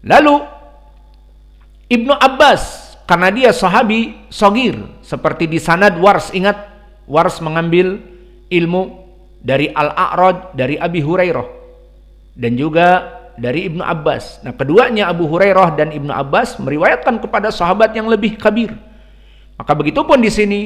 Lalu Ibnu Abbas, karena dia sahabi sogir, seperti di sanad Wars, ingat Wars mengambil ilmu dari Al-A'raj, dari Abi Hurairah, dan juga dari Ibnu Abbas. Nah, keduanya Abu Hurairah dan Ibnu Abbas meriwayatkan kepada sahabat yang lebih kabir. Maka begitupun di sini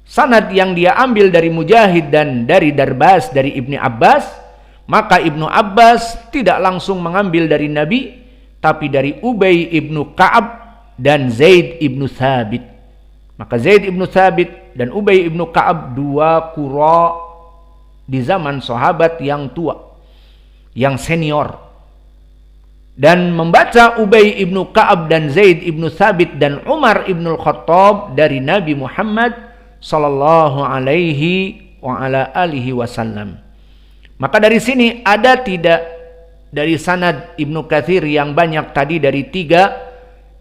sanad yang dia ambil dari Mujahid dan dari Darbas dari Ibnu Abbas, maka Ibnu Abbas tidak langsung mengambil dari Nabi, tapi dari Ubay ibnu Ka'ab dan Zaid ibnu Thabit. Maka Zaid ibnu Thabit dan Ubay ibnu Ka'ab dua qurra di zaman sahabat yang tua, yang senior. Dan membaca Ubay ibnu Ka'ab dan Zaid ibnu Thabit dan Umar ibnu Khattab dari Nabi Muhammad sallallahu alaihi wa ala alihi wasallam. Maka dari sini ada tidak dari sanad Ibnu Katsir yang banyak tadi, dari tiga,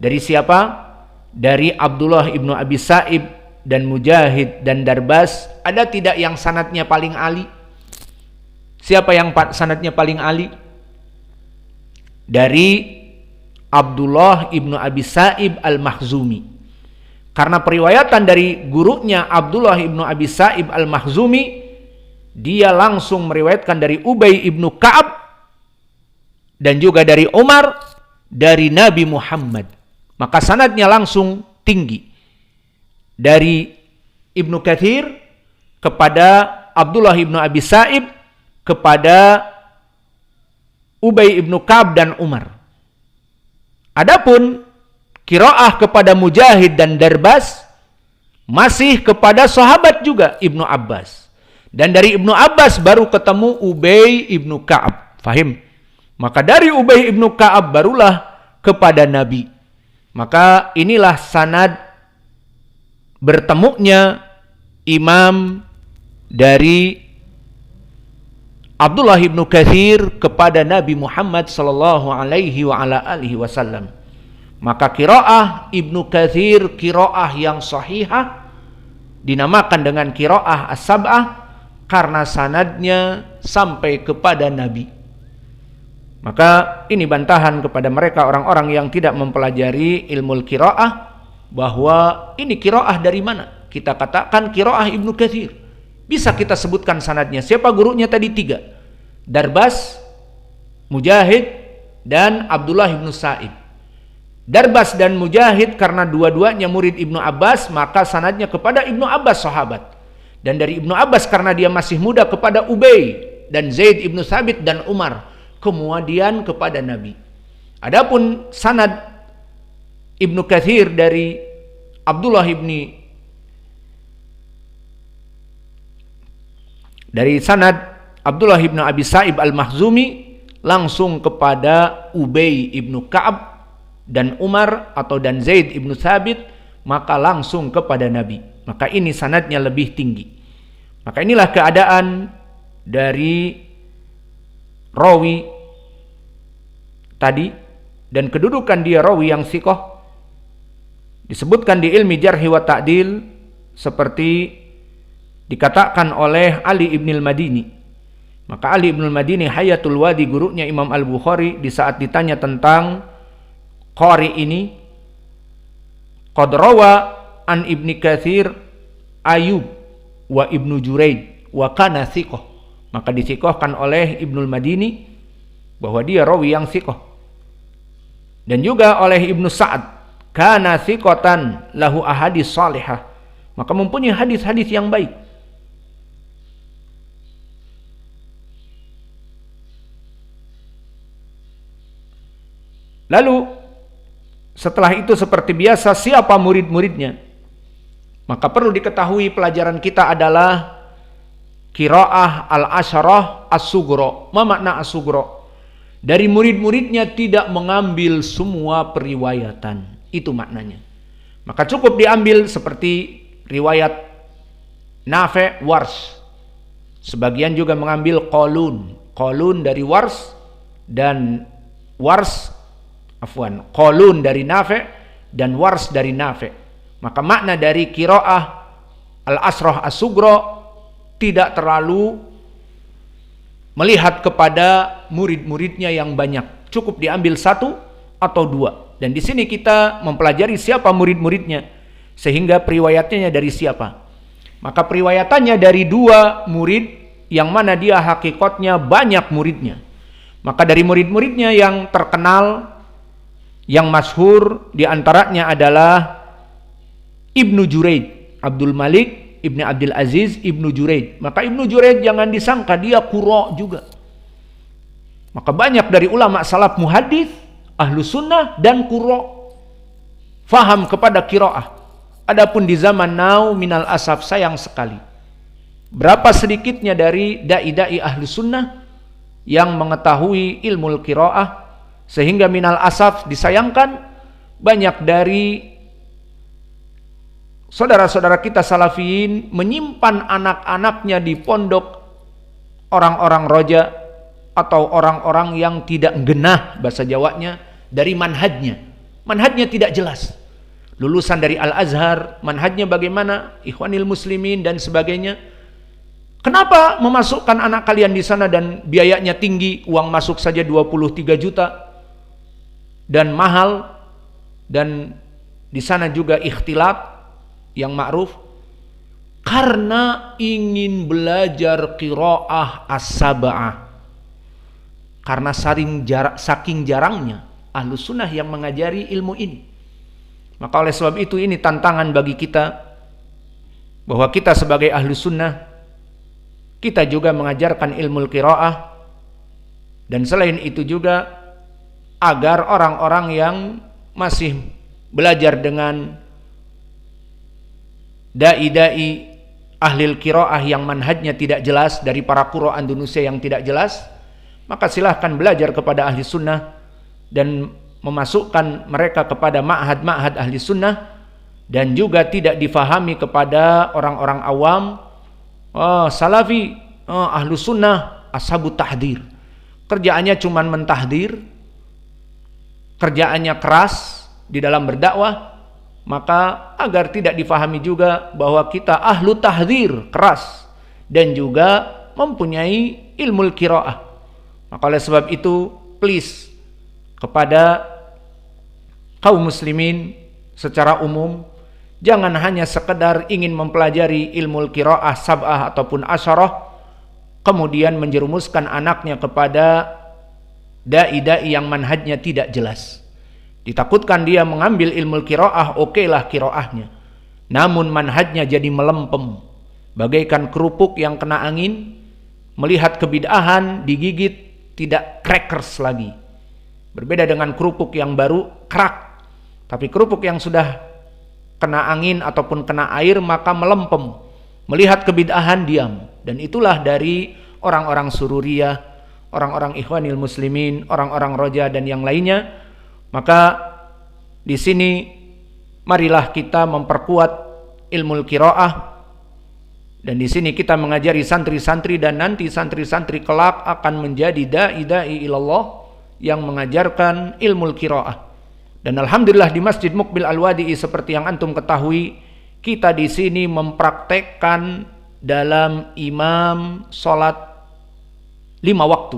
dari siapa? Dari Abdullah ibnu Abi Sa'ib dan Mujahid dan Darbas. Ada tidak yang sanadnya paling ali? Siapa yang sanadnya paling ali? Dari Abdullah ibnu Abi Sa'ib Al-Makhzumi. Karena periwayatan dari gurunya Abdullah ibnu Abi Sa'ib Al-Makhzumi, dia langsung meriwayatkan dari Ubay ibnu Ka'ab dan juga dari Umar, dari Nabi Muhammad. Maka sanadnya langsung tinggi. Dari Ibnu Katsir kepada Abdullah ibnu Abi Sa'ib kepada Ubay ibnu Ka'ab dan Umar. Adapun qiraah kepada Mujahid dan Darbas masih kepada sahabat juga Ibnu Abbas. Dan dari Ibnu Abbas baru ketemu Ubay ibnu Ka'ab. Fahim? Maka dari Ubay ibnu Ka'ab barulah kepada Nabi. Maka inilah sanad bertemunya imam dari Abdullah ibnu Katsir kepada Nabi Muhammad sallallahu alaihi wa ala alihi wasallam. Maka qiraah Ibnu Katsir qiraah yang sahihah, dinamakan dengan qiraah as-sab'ah karena sanadnya sampai kepada Nabi. Maka ini bantahan kepada mereka orang-orang yang tidak mempelajari ilmu qiraah, bahwa ini qiraah dari mana? Kita katakan qiraah Ibnu Katsir. Bisa kita sebutkan sanadnya. Siapa gurunya tadi? Tiga. Darbas, Mujahid, dan Abdullah ibnu Sa'ib. Darbas dan Mujahid karena dua-duanya murid Ibnu Abbas, maka sanadnya kepada Ibnu Abbas sahabat. Dan dari Ibnu Abbas karena dia masih muda kepada Ubay dan Zaid ibnu Thabit dan Umar. Kemudian kepada Nabi. Adapun sanad Ibnu Katsir dari Abdullah dari sanad Abdullah ibnu Abi Sa'ib Al-Makhzumi langsung kepada Ubay ibnu Ka'ab dan Umar dan Zaid ibnu Thabit, maka langsung kepada Nabi. Maka ini sanadnya lebih tinggi. Maka inilah keadaan dari rawi tadi, dan kedudukan dia rawi yang thiqah disebutkan di ilmi jarhi wa ta'dil seperti dikatakan oleh Ali ibn al-Madini. Maka Ali ibn al-Madini Hayatul Wadi, gurunya Imam Al-Bukhari, di saat ditanya tentang qari ini, qad rawa an Ibni Katsir Ayub wa Ibnu Juraid wa kana thiqah. Maka dithiqahkan oleh Ibnul Madini bahwa dia rawi yang thiqah. Dan juga oleh Ibnu Sa'ad, kana thiqatan lahu ahadits salihah. Maka mempunyai hadis-hadis yang baik. Lalu setelah itu seperti biasa, siapa murid-muridnya? Maka perlu diketahui pelajaran kita adalah qiraah al-asyarah as-sughra. Ma makna as-sughra? Dari murid-muridnya tidak mengambil semua periwayatan. Itu maknanya. Maka cukup diambil seperti riwayat Nafi' Wars. Sebagian juga mengambil Qalun. Qalun dari Wars dan Qalun dari Nafi' dan Wars dari Nafi'. Maka makna dari qiraah al-asrah as-sughra tidak terlalu melihat kepada murid-muridnya yang banyak. Cukup diambil satu atau 2. Dan di sini kita mempelajari siapa murid-muridnya, sehingga periwayatannya dari siapa. Maka periwayatannya dari 2 murid, yang mana dia hakikatnya banyak muridnya. Maka dari murid-muridnya yang terkenal, yang masyhur diantaranya adalah Ibnu Juraij, Abdul Malik Ibnu Abdul Aziz Ibnu Juraij. Maka Ibnu Juraij jangan disangka dia qurra juga. Maka banyak dari ulama salaf muhadis, ahlu sunnah dan qurra faham kepada qiraah. Adapun di zaman now minal asaf, sayang sekali, berapa sedikitnya dari dai-dai ahlu sunnah yang mengetahui ilmu qiraah, sehingga minal asaf disayangkan banyak dari saudara-saudara kita salafiyin menyimpan anak-anaknya di pondok orang-orang roja atau orang-orang yang tidak genah bahasa Jawanya dari manhajnya. Manhajnya tidak jelas. Lulusan dari Al-Azhar, manhajnya bagaimana, Ikhwanil Muslimin dan sebagainya. Kenapa memasukkan anak kalian di sana dan biayanya tinggi, uang masuk saja 23 juta dan mahal, dan di sana juga ikhtilat yang ma'ruf? Karena ingin belajar qiraah as-sab'ah. Karena saking jarangnya ahlu sunnah yang mengajari ilmu ini. Maka oleh sebab itu ini tantangan bagi kita, bahwa kita sebagai ahlu sunnah, kita juga mengajarkan ilmu qiraah, dan selain itu juga agar orang-orang yang masih belajar dengan dai-dai ahlil qiraah yang manhajnya tidak jelas, dari para qurra Indonesia yang tidak jelas, maka silahkan belajar kepada ahli sunnah dan memasukkan mereka kepada ma'had-ma'had ahli sunnah, dan juga tidak difahami kepada orang-orang awam, salafi, ahlu sunnah, ashabut tahdir. Kerjaannya cuman mentahdir, kerjaannya keras di dalam berdakwah. Maka agar tidak difahami juga bahwa kita ahlu tahdir, keras, dan juga mempunyai ilmu qiraah. Maka oleh sebab itu, please, kepada kaum muslimin secara umum, jangan hanya sekedar ingin mempelajari ilmu qiraah sab'ah ataupun asyarah, kemudian menjerumuskan anaknya kepada dai-dai yang manhajnya tidak jelas. Ditakutkan dia mengambil ilmu qiraah, okelah qiraahnya, namun manhajnya jadi melempem, bagaikan kerupuk yang kena angin, melihat kebid'ahan digigit tidak crackers lagi. Berbeda dengan kerupuk yang baru kerak, tapi kerupuk yang sudah kena angin ataupun kena air maka melempem, melihat kebid'ahan diam. Dan itulah dari orang-orang sururiyah, orang-orang ikhwanil muslimin, orang-orang roja dan yang lainnya. Maka di sini marilah kita memperkuat ilmu qiraah, dan di sini kita mengajari santri-santri, dan nanti santri-santri kelak akan menjadi dai-dai ilallah yang mengajarkan ilmu qiraah. Dan alhamdulillah di Masjid Muqbil Al-Wadi'i seperti yang antum ketahui, kita di sini mempraktekkan dalam imam salat 5 waktu.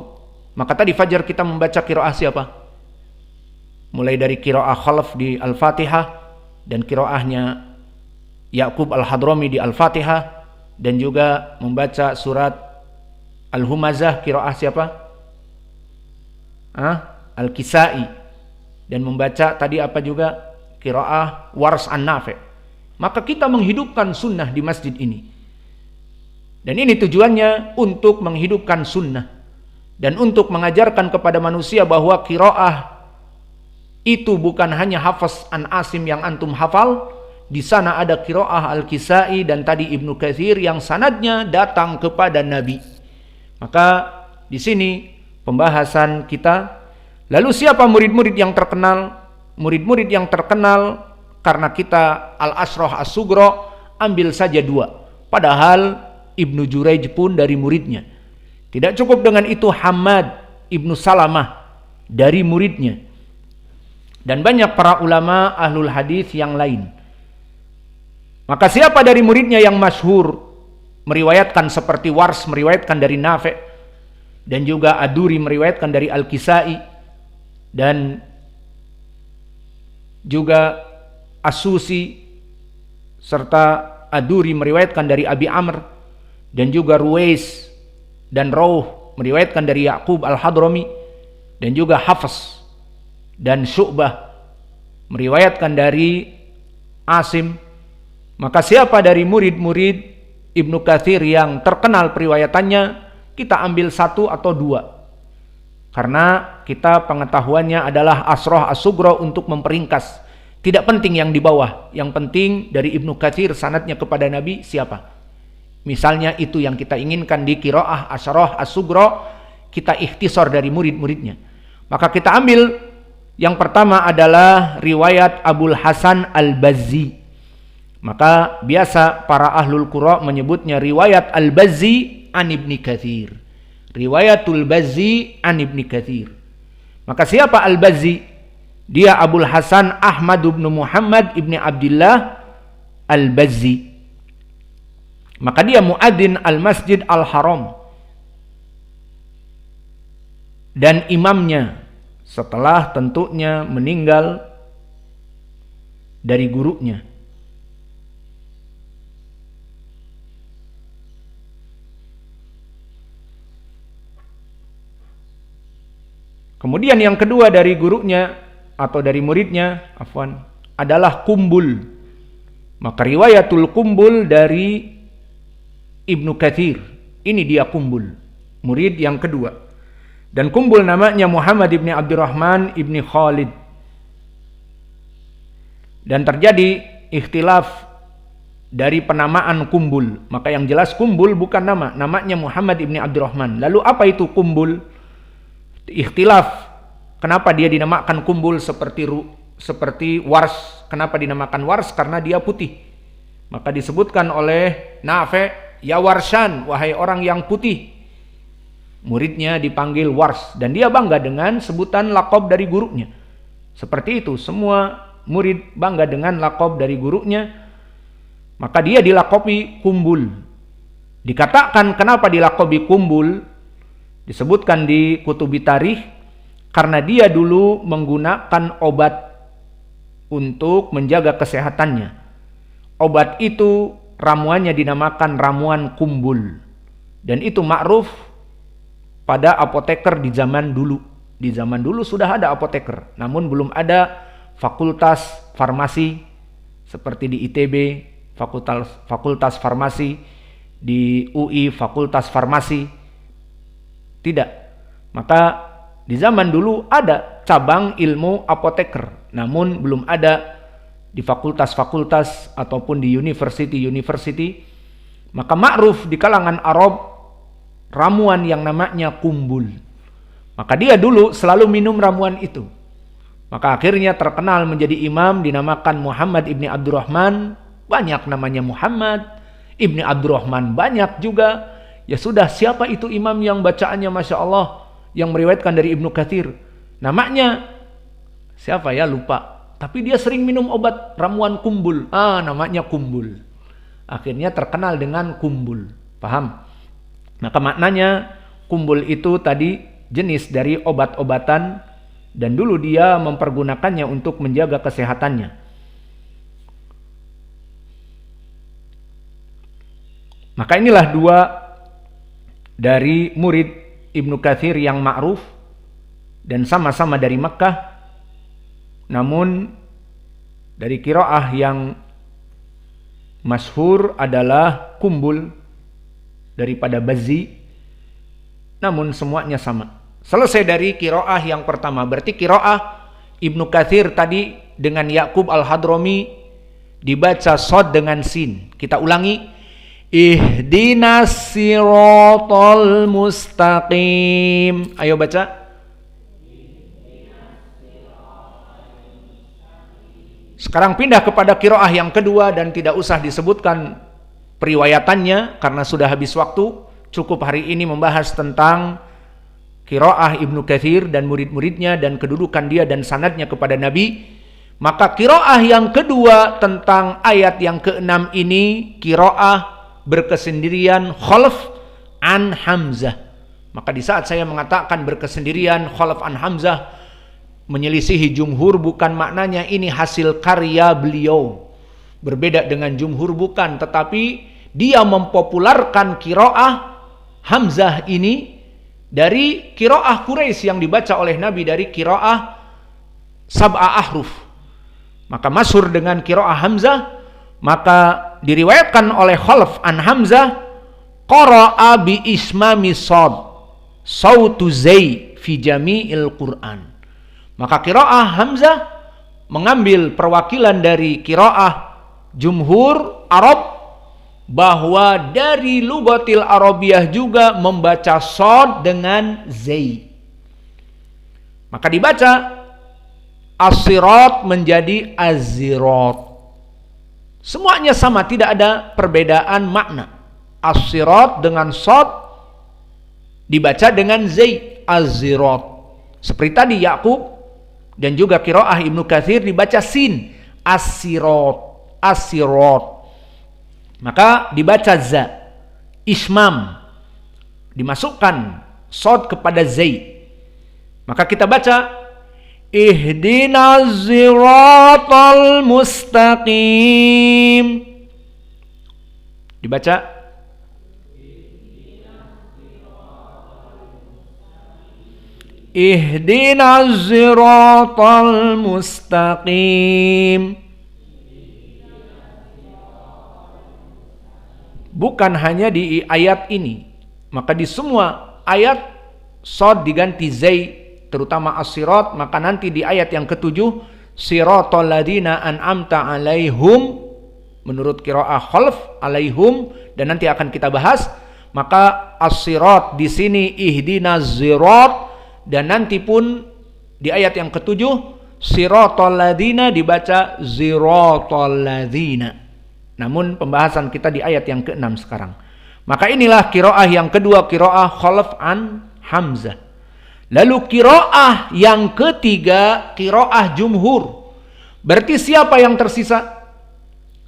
Maka tadi fajar kita membaca qiraah siapa? Mulai dari qiraah Khalaf di Al-Fatihah, dan qiraahnya Ya'qub Al-Hadrami di Al-Fatihah, dan juga membaca surat Al-Humazah qiraah siapa? Al-Kisai, dan membaca tadi apa juga? Qiraah Wars An-Nafi'. Maka kita menghidupkan sunnah di masjid ini. Dan ini tujuannya untuk menghidupkan sunnah dan untuk mengajarkan kepada manusia bahwa qiraah itu bukan hanya hafaz an Asim yang antum hafal. Di sana ada qiraah Al-Kisai dan tadi Ibnu Katsir yang sanadnya datang kepada Nabi. Maka di sini pembahasan kita. Lalu siapa murid-murid yang terkenal? Murid-murid yang terkenal karena kita Al-Ashrah As-Sughra ambil saja 2. Padahal Ibnu Juraij pun dari muridnya. Tidak cukup dengan itu, Hamad Ibnu Salamah dari muridnya. Dan banyak para ulama ahlul hadis yang lain. Maka siapa dari muridnya yang masyhur meriwayatkan seperti Wars meriwayatkan dari Nafi', dan juga Aduri meriwayatkan dari Al-Kisai, dan juga As-Susi serta Ad-Duri meriwayatkan dari Abi Amr, dan juga Ruwais dan Rauh meriwayatkan dari Ya'qub Al-Hadrami, dan juga Hafs dan Syu'bah meriwayatkan dari Asim. Maka siapa dari murid-murid Ibnu Katsir yang terkenal periwayatannya, kita ambil satu atau dua, karena kita pengetahuannya adalah asroh as-sugro untuk memperingkas. Tidak penting yang di bawah, yang penting dari Ibnu Katsir sanadnya kepada Nabi siapa. Misalnya itu yang kita inginkan di qiraah asroh as-sugro, kita ikhtisar dari murid-muridnya. Maka kita ambil yang pertama adalah riwayat Abul Hasan Al-Bazzi. Maka biasa para ahlul qura menyebutnya riwayat Al-Bazzi an Ibni Katsir. Riwayatul Bazzi an Ibni Katsir. Maka siapa Al-Bazzi? Dia Abul Hasan Ahmad bin Muhammad ibni Abdullah Al-Bazzi. Maka dia muadzin Al-Masjid Al-Haram dan imamnya setelah tentunya meninggal dari gurunya. Kemudian yang kedua dari gurunya atau dari muridnya, adalah Kumbul. Maka riwayatul Kumbul dari Ibnu Katsir. Ini dia Kumbul, murid yang kedua. Dan Kumbul namanya Muhammad ibni Abdurrahman ibni Khalid. Dan terjadi ikhtilaf dari penamaan Kumbul. Maka yang jelas Kumbul bukan nama, namanya Muhammad ibni Abdurrahman. Lalu apa itu Kumbul? Ikhtilaf. Kenapa dia dinamakan Kumbul seperti Wars? Kenapa dinamakan Wars? Karena dia putih. Maka disebutkan oleh Nafi', ya Warsan, wahai orang yang putih. Muridnya dipanggil Wars, dan dia bangga dengan sebutan laqab dari gurunya. Seperti itu, semua murid bangga dengan laqab dari gurunya. Maka dia dilaqabi Kumbul. Dikatakan kenapa dilaqabi Kumbul? Disebutkan di Kutubi Tarikh, karena dia dulu menggunakan obat untuk menjaga kesehatannya. Obat itu ramuannya dinamakan ramuan Kumbul. Dan itu ma'ruf pada apoteker di zaman dulu. Di zaman dulu sudah ada apoteker, namun belum ada fakultas farmasi seperti di ITB, fakultas farmasi, di UI, fakultas farmasi. Tidak. Maka di zaman dulu ada cabang ilmu apoteker, namun belum ada di fakultas-fakultas ataupun di university. Maka ma'ruf di kalangan Arab ramuan yang namanya Kumbul. Maka dia dulu selalu minum ramuan itu. Maka akhirnya terkenal menjadi imam, dinamakan Muhammad ibni Abdurrahman. Banyak namanya Muhammad ibni Abdurrahman, banyak juga. Ya sudah, siapa itu imam yang bacaannya Masya Allah, yang meriwayatkan dari Ibnu Katsir? Namanya siapa ya, lupa. Tapi dia sering minum obat ramuan Kumbul. Namanya Kumbul. Akhirnya terkenal dengan Kumbul. Paham? Maka maknanya Kumbul itu tadi jenis dari obat-obatan, dan dulu dia mempergunakannya untuk menjaga kesehatannya. Maka inilah dua dari murid Ibnu Katsir yang ma'ruf dan sama-sama dari Makkah, namun dari qiraah yang masyhur adalah Kumbul daripada Bazzi, namun semuanya sama. Selesai dari qiraah yang pertama, berarti qiraah Ibnu Katsir tadi dengan Ya'qub Al-Hadrami dibaca shad dengan sin. Kita ulangi. Ihdinas siratal mustaqim. Ayo baca. Sekarang pindah kepada qiraah yang kedua, dan tidak usah disebutkan periwayatannya karena sudah habis waktu. Cukup hari ini membahas tentang qiraah Ibnu Katsir dan murid-muridnya dan kedudukan dia dan sanadnya kepada Nabi. Maka qiraah yang kedua tentang ayat yang ke-6 ini qiraah berkesendirian Khalaf an Hamzah. Maka di saat saya mengatakan berkesendirian Khalaf an Hamzah, menyelisihi jumhur bukan maknanya ini hasil karya beliau. Berbeda dengan jumhur bukan, tetapi dia mempopularkan qiraah Hamzah ini dari qiraah Quraisy yang dibaca oleh Nabi dari qiraah sab'a ahruf. Maka masyhur dengan qiraah Hamzah, maka diriwayatkan oleh Khalaf an Hamzah qara'a bi ismami sad sautu zai fi jami'il Qur'an. Maka qiraah Hamzah mengambil perwakilan dari qiraah jumhur Arab bahwa dari lugatil Arabiyah juga membaca sad dengan zai. Maka dibaca as-sirat menjadi az-zirat. Semuanya sama, tidak ada perbedaan makna. As-sirat dengan sad dibaca dengan zai, az-zirat. Seperti tadi Yaqub dan juga qiraah Ibnu Katsir dibaca sin, as-sirat, as-sirat. Maka dibaca za, ismam, dimasukkan sad kepada zai. Maka kita baca ihdinas siratal mustaqim. Dibaca ihdinas siratal mustaqim. Bukan hanya di ayat ini, maka di semua ayat sad diganti zai, terutama as-sirat. Maka nanti di ayat yang ketujuh, siratal ladzina an'amta alaihum, menurut qiraah Khalaf alaihum, dan nanti akan kita bahas. Maka as-sirat di sini ihdinas sirat, dan nanti pun di ayat yang ketujuh siratal ladzina dibaca ziratal ladzina. Namun pembahasan kita di ayat yang ke-6 sekarang. Maka inilah qiraah yang kedua, qiraah Khalaf an Hamzah. Lalu qiraah yang ketiga, qiraah jumhur. Berarti siapa yang tersisa?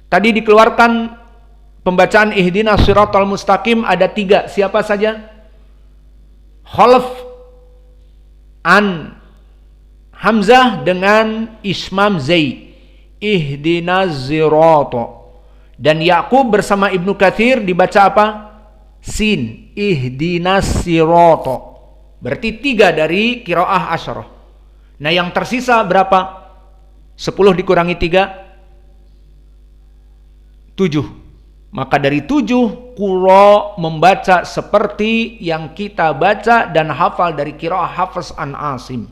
Tadi dikeluarkan pembacaan ihdinas siratal mustaqim ada 3. Siapa saja? Khalaf an Hamzah dengan ismam zai, ihdinas sirata. Dan Yaqub bersama Ibnu Katsir dibaca apa? Sin, ihdinas sirata. Berarti 3 dari qiraah asyarah. Nah yang tersisa berapa? 10 dikurangi 3, 7. Maka dari 7 qurra membaca seperti yang kita baca dan hafal dari qiraah Hafiz an Asim.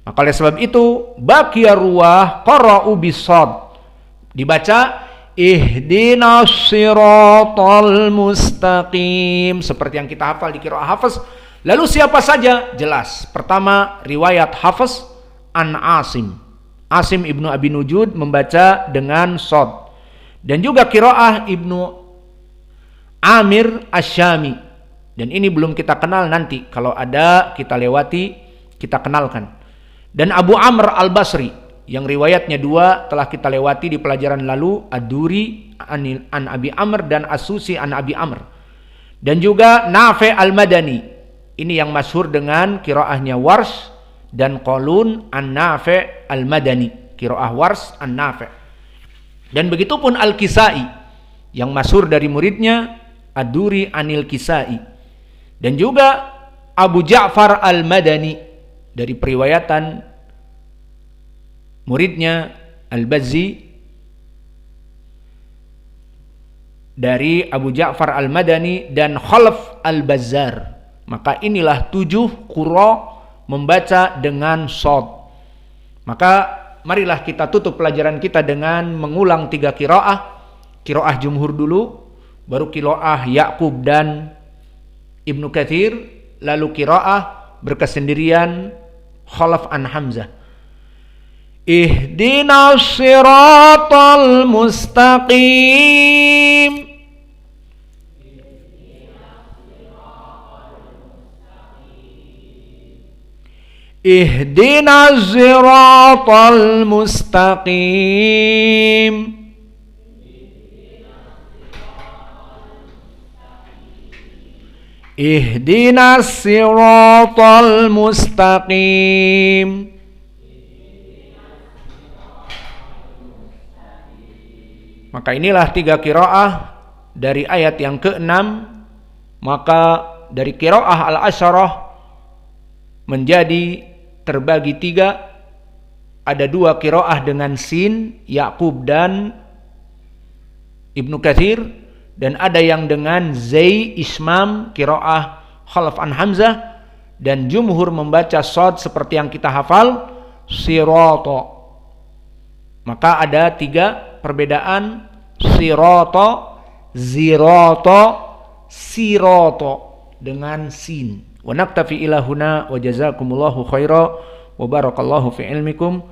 Maka oleh sebab itu baqiyar ruwah qara'u bisad, dibaca ihdinas siratal mustaqim seperti yang kita hafal di qiraah Hafiz. Lalu siapa saja? Jelas. Pertama, riwayat Hafiz an Asim. Asim ibnu Abi Nujud membaca dengan shad. Dan juga qiraah Ibnu Amir Asy-Syami. Dan ini belum kita kenal, nanti kalau ada kita lewati, kita kenalkan. Dan Abu Amr Al-Basri yang riwayatnya 2 telah kita lewati di pelajaran lalu, Ad-Duri an Abi Amr dan As-Susi an Abi Amr. Dan juga Nafi' Al-Madani. Ini yang masyhur dengan qiraahnya Warsh dan Qalun an Nafi' Al-Madani. Qiraah Warsh an Nafi'. Dan begitupun Al-Kisai yang masyhur dari muridnya Ad-Duri anil Kisai. Dan juga Abu Ja'far Al-Madani dari periwayatan muridnya Al-Bazzi dari Abu Ja'far Al-Madani dan Khalaf Al-Bazzar. Maka inilah 7 qurra membaca dengan shad. Maka marilah kita tutup pelajaran kita dengan mengulang 3 qiraah. Qiraah jumhur dulu, baru qiraah Yaqub dan Ibnu Katsir, lalu qiraah berkesendirian Khalaf an Hamzah. Ihdinas siratal mustaqim. Ihdinas siratal mustaqim. Ihdinas siratal mustaqim. Maka inilah 3 qiraah dari ayat yang ke-6. Maka dari qiraah al-asyarah menjadi terbagi 3. Ada 2 qiraah dengan sin, Ya'qub dan Ibnu Katsir, dan ada yang dengan zai, ismam, qiraah khalaf an Hamzah, dan jumhur membaca shad seperti yang kita hafal, sirata. Maka ada 3 perbedaan, sirata, zirata, sirata dengan sin. Wa naktafi ila huna wa jazakumullahu khaira wa barakallahu fi ilmikum.